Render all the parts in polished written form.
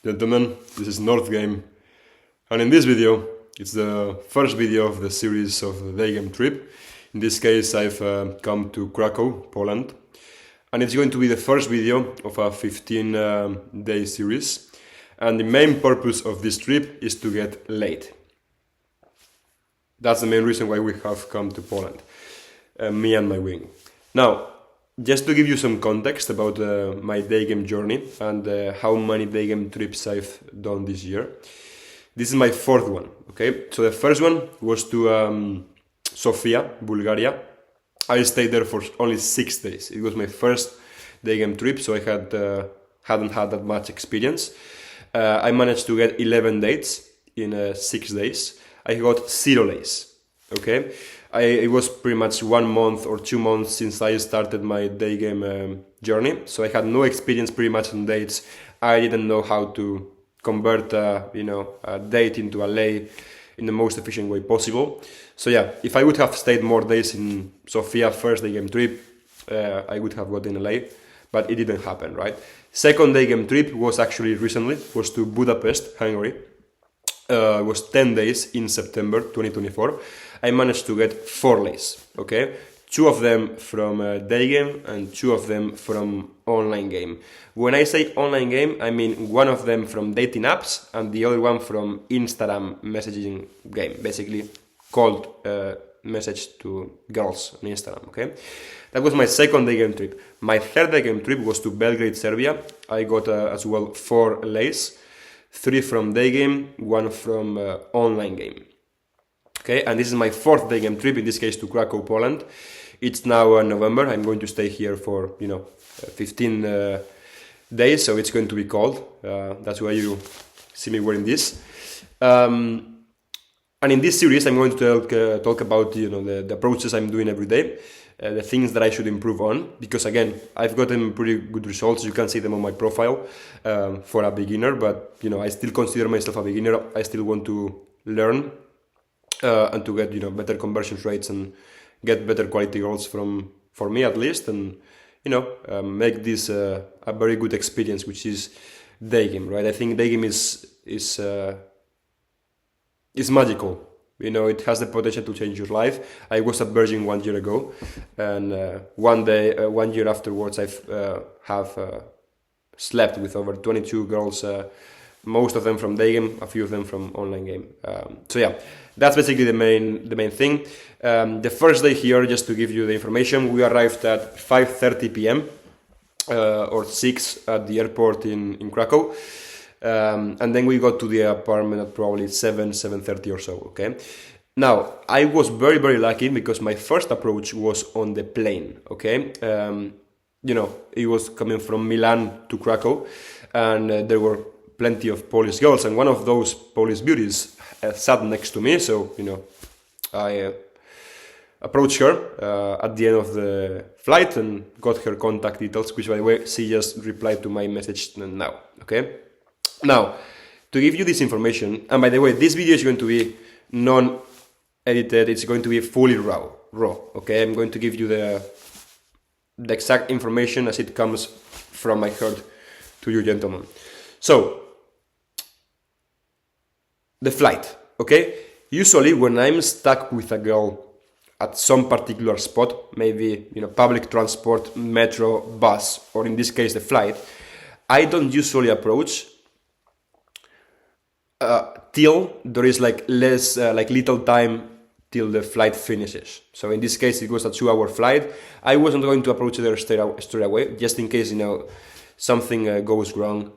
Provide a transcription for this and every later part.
Gentlemen, this is Daygame, and in this video, it's the first video of the series of the Daygame trip. In this case, I've come to Krakow, Poland, and it's going to be the first video of a 15-day series, and the main purpose of this trip is to get laid. That's the main reason why we have come to Poland, me and my wing. Now, just to give you some context about my Daygame journey and how many Daygame trips I've done this year. This is my fourth one, okay? So the first one was to Sofia, Bulgaria. I stayed there for only 6 days. It was my first Daygame trip, so I hadn't had that much experience. I managed to get 11 dates in 6 days. I got 0 days, okay? It was pretty much 1 month or 2 months since I started my Daygame journey, so I had no experience pretty much on dates. I didn't know how to convert a date into a lay in the most efficient way possible. So yeah, if I would have stayed more days in Sofia first Daygame trip, I would have gotten a lay, but it didn't happen, right? Second Daygame trip was actually recently, was to Budapest, Hungary. It was 10 days in September 2024. I managed to get 4 lays, okay? 2 of them from Daygame and 2 of them from online game. When I say online game, I mean 1 of them from dating apps and the other one from Instagram messaging game, basically cold message to girls on Instagram, okay? That was my second Daygame trip. My third Daygame trip was to Belgrade, Serbia. I got as well 4 lays, 3 from Daygame, 1 from online game. Okay, and this is my fourth Daygame trip, in this case to Krakow, Poland. It's now November. I'm going to stay here for 15 days, so it's going to be cold. That's why you see me wearing this. And in this series, I'm going to talk about the approaches I'm doing every day, the things that I should improve on. Because again, I've gotten pretty good results. You can see them on my profile for a beginner, but I still consider myself a beginner. I still want to learn. And to get better conversion rates and get better quality goals for me at least, and make this a very good experience, which is Daygame, right? I think Daygame is magical. It has the potential to change your life. I was a virgin 1 year ago, and 1 year afterwards, have slept with over 22 girls. Most of them from Daygame, a few of them from online game. So yeah, that's basically the main thing. The first day here, just to give you the information, we arrived at 5:30 p.m. Or 6 at the airport in Krakow. And then we got to the apartment at probably 7:30 or so, okay? Now, I was very, very lucky because my first approach was on the plane, okay? It was coming from Milan to Krakow, and there were plenty of Polish girls, and one of those Polish beauties sat next to me, so I approached her at the end of the flight and got her contact details, which by the way, she just replied to my message now, okay? Now, to give you this information, and by the way, this video is going to be non-edited, it's going to be fully raw, okay? I'm going to give you the exact information as it comes from my heart to you gentlemen. So, the flight, okay? Usually when I'm stuck with a girl at some particular spot, maybe public transport, metro, bus, or in this case the flight, I don't usually approach till there is little time till the flight finishes. So in this case it was a 2-hour flight. I wasn't going to approach her straight away, just in case something goes wrong.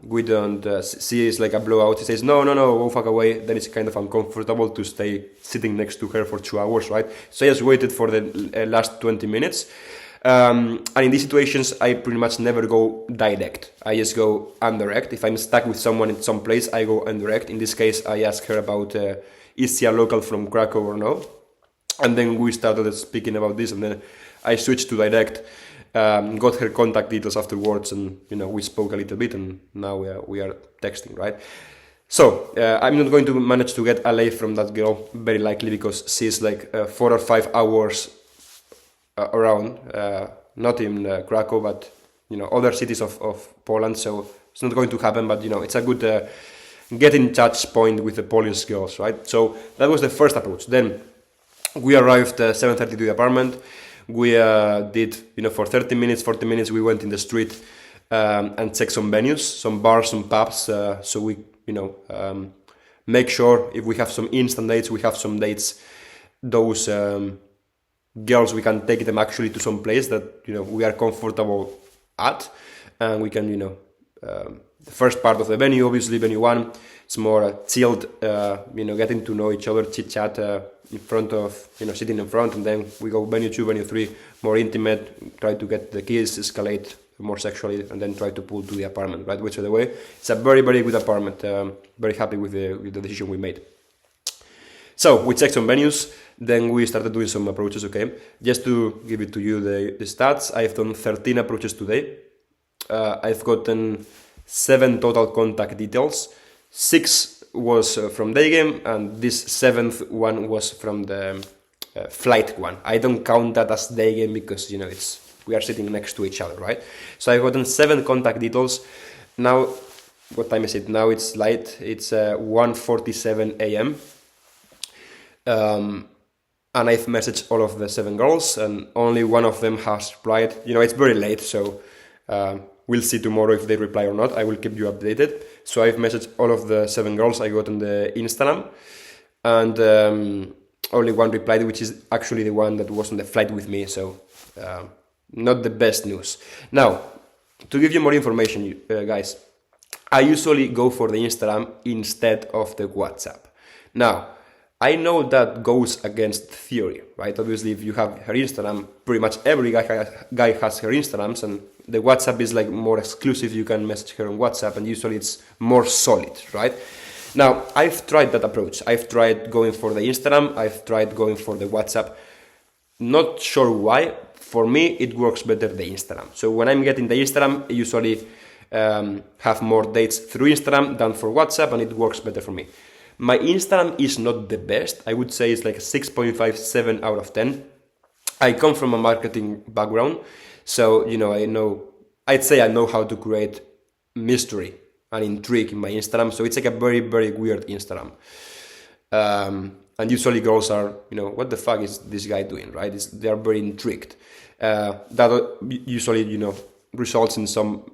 We don't see it's like a blowout. He says, no, go fuck away. Then it's kind of uncomfortable to stay sitting next to her for 2 hours, right? So I just waited for the last 20 minutes. And in these situations, I pretty much never go direct. I just go indirect. If I'm stuck with someone in some place, I go indirect. In this case, I asked her about is she a local from Krakow or no? And then we started speaking about this, and then I switched to direct. Got her contact details afterwards, and we spoke a little bit, and now we are texting, right? So I'm not going to manage to get a lay from that girl, very likely, because she's like 4 or 5 hours around, not in Krakow, but other cities of Poland. So It's not going to happen, but it's a good get in touch point with the Polish girls, right? So that was the first approach. Then we arrived 7:30 to the apartment. We did, for 30 minutes, 40 minutes, we went in the street and checked some venues, some bars, some pubs, so we, make sure if we have some instant dates, we have some dates, those girls, we can take them actually to some place that, we are comfortable at, and we can, the first part of the venue, obviously venue 1, it's more chilled, getting to know each other, chit chat in front of, sitting in front, and then we go venue 2, venue 3, more intimate, try to get the keys, escalate more sexually, and then try to pull to the apartment, right? Which, by the way, it's a very, very good apartment. Very happy with the decision we made. So we checked some venues, then we started doing some approaches, okay? Just to give it to you, the stats, I've done 13 approaches today. I've gotten 7 total contact details. 6 was from Daygame, and this 7th one was from the flight one. I don't count that as Daygame because, we are sitting next to each other, right? So I've gotten 7 contact details. Now, what time is it? Now it's light. It's 1:47 a.m. And I've messaged all of the 7 girls, and only one of them has replied. It's very late, so we'll see tomorrow if they reply or not. I will keep you updated. So I've messaged all of the 7 girls I got on the Instagram, and only one replied, which is actually the one that was on the flight with me. So not the best news. Now, to give you more information, guys, I usually go for the Instagram instead of the WhatsApp. Now, I know that goes against theory, right? Obviously, if you have her Instagram, pretty much every guy has her Instagrams, and the WhatsApp is like more exclusive. You can message her on WhatsApp, and usually it's more solid, right? Now, I've tried that approach. I've tried going for the Instagram. I've tried going for the WhatsApp. Not sure why. For me, it works better the Instagram. So when I'm getting the Instagram, I usually have more dates through Instagram than for WhatsApp, and it works better for me. My Instagram is not the best. I would say it's like a 6.57 out of 10. I come from a marketing background, so I'd say I know how to create mystery and intrigue in my Instagram. So it's like a very, very weird Instagram. And usually girls are, what the fuck is this guy doing, right? They are very intrigued. That usually, results in some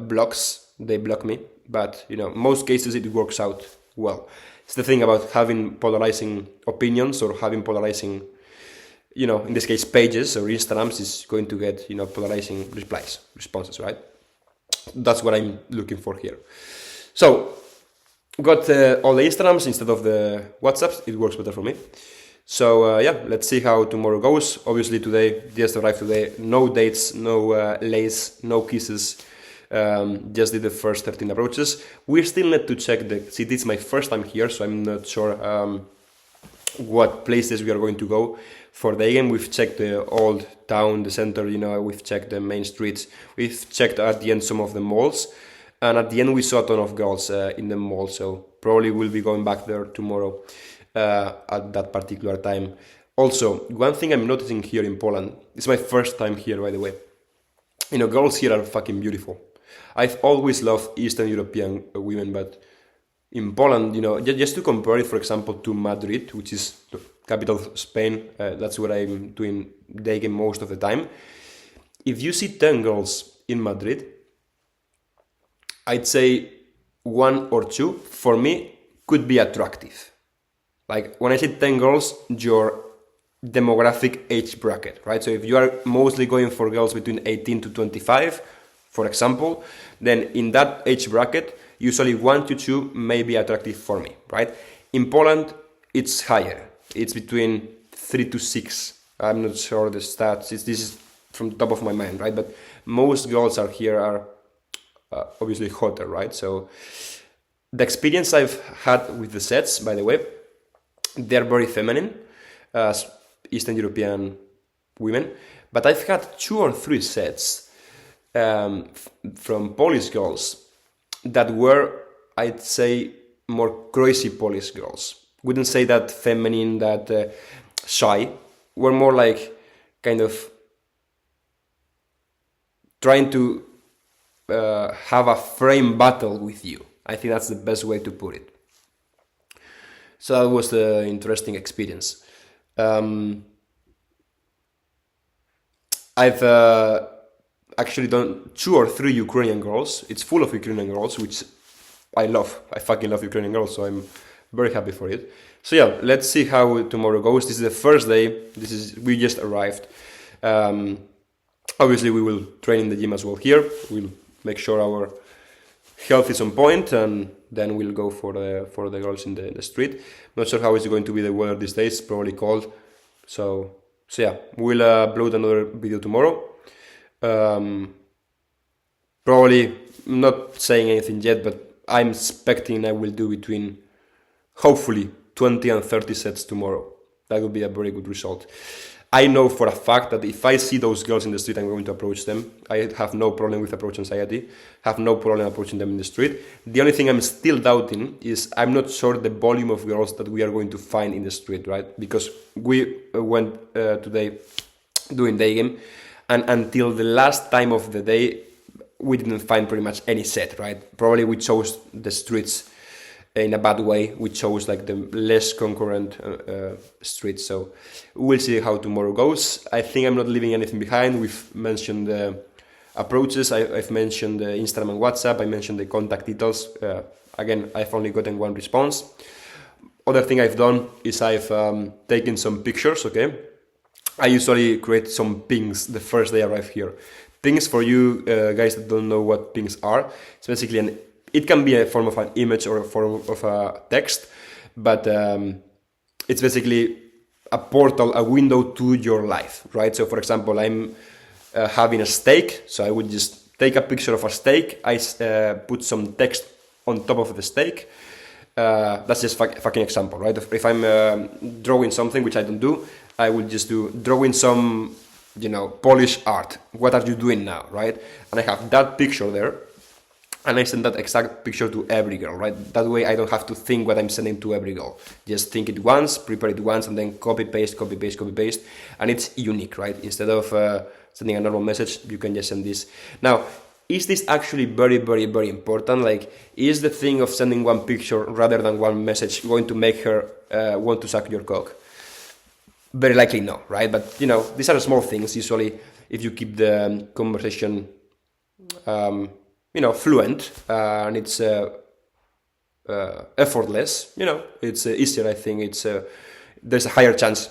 blocks. They block me, but most cases it works out well. It's the thing about having polarizing opinions or having polarizing, in this case, pages or Instagrams is going to get, polarizing responses, right? That's what I'm looking for here. So, got all the Instagrams instead of the WhatsApps. It works better for me. So, let's see how tomorrow goes. Obviously, today, just arrived today. No dates, no lays, no kisses. Just did the first 13 approaches. We still need to check the city. It's my first time here, so I'm not sure what places we are going to go for the game. We've checked the old town, the center, we've checked the main streets. We've checked at the end some of the malls, and at the end we saw a ton of girls in the mall, so probably we'll be going back there tomorrow at that particular time. Also, one thing I'm noticing here in Poland, it's my first time here, by the way. Girls here are fucking beautiful. I've always loved Eastern European women, but in Poland, just to compare it, for example, to Madrid, which is the capital of Spain, that's where I'm doing Daygame most of the time. If you see 10 girls in Madrid, I'd say 1 or 2, for me, could be attractive. Like, when I say 10 girls, your demographic age bracket, right? So if you are mostly going for girls between 18 to 25, for example, then in that age bracket, usually 1 to 2 may be attractive for me, right? In Poland, it's higher. It's between 3 to 6. I'm not sure the stats. This is from the top of my mind, right? But most girls are obviously hotter, right? So the experience I've had with the sets, by the way, they're very feminine, as Eastern European women, but I've had 2 or 3 sets from Polish girls that were, I'd say, more crazy Polish girls. Wouldn't say that feminine, that shy. Were more like kind of trying to have a frame battle with you. I think that's the best way to put it. So that was the interesting experience. I've actually done 2 or 3 Ukrainian girls. It's full of Ukrainian girls, which I love. I fucking love Ukrainian girls, so I'm very happy for it. So yeah, let's see how tomorrow goes. This is the first day. We just arrived. Obviously, we will train in the gym as well here. We'll make sure our health is on point, and then we'll go for the girls in the street. Not sure how it's going to be the weather these days. Probably cold. So yeah, we'll upload another video tomorrow. Probably not saying anything yet, but I'm expecting I will do between, hopefully, 20 and 30 sets tomorrow. That would be a very good result. I know for a fact that if I see those girls in the street, I'm going to approach them. I have no problem with approach anxiety, have no problem approaching them in the street. The only thing I'm still doubting is I'm not sure the volume of girls that we are going to find in the street, right? Because we went today doing Daygame, and until the last time of the day, we didn't find pretty much any set, right? Probably we chose the streets in a bad way. We chose like the less concurrent streets. So we'll see how tomorrow goes. I think I'm not leaving anything behind. We've mentioned the approaches. I've mentioned the Instagram and WhatsApp. I mentioned the contact details. Again, I've only gotten 1 response. Other thing I've done is I've taken some pictures, okay? I usually create some pings the first day I arrive here. Pings, for you guys that don't know what pings are, it's basically it can be a form of an image or a form of a text, but it's basically a portal, a window to your life, right? So for example, I'm having a steak, so I would just take a picture of a steak, I put some text on top of the steak. That's just fucking example, right? If I'm drawing something, which I don't do, I would just do drawing some, Polish art. What are you doing now, right? And I have that picture there, and I send that exact picture to every girl, right? That way I don't have to think what I'm sending to every girl. Just think it once, prepare it once, and then copy, paste, copy, paste, copy, paste. And it's unique, right? Instead of sending a normal message, you can just send this. Now, is this actually very, very, very important? Like, is the thing of sending 1 picture rather than 1 message going to make her want to suck your cock? Very likely no, right? But, these are small things. Usually, if you keep the conversation fluent, and it's effortless, it's easier. I think there's a higher chance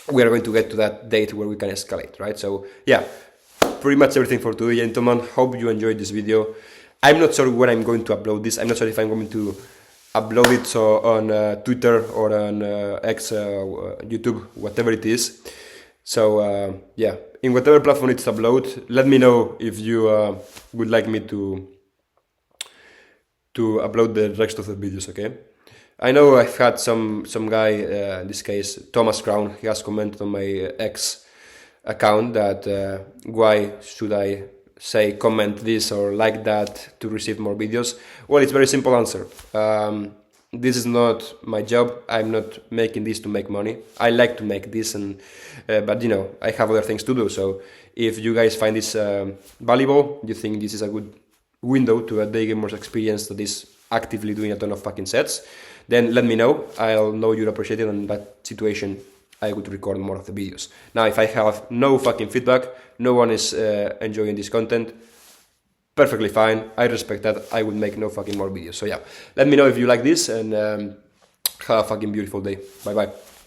we are going to get to that date where we can escalate, right? So yeah, pretty much everything for today, gentlemen. Hope you enjoyed this video. I'm not sure when I'm going to upload this. I'm not sure if I'm going to upload it on Twitter or on X, YouTube, whatever it is. So yeah, in whatever platform it's upload, let me know if you would like me to upload the rest of the videos, okay? I know I've had some guy, in this case Thomas Crown, he has commented on my X account that why should I say comment this or like that to receive more videos. Well, it's a very simple answer. This is not my job. I'm not making this to make money. I like to make this, and but I have other things to do. So if you guys find this valuable, you think this is a good window to a Daygamer's experience that is actively doing a ton of fucking sets, then let me know. I'll know you'd appreciate it, and in that situation I would record more of the videos. Now, if I have no fucking feedback, no one is enjoying this content, perfectly fine. I respect that. I would make no fucking more videos. So yeah, let me know if you like this, and have a fucking beautiful day. Bye bye.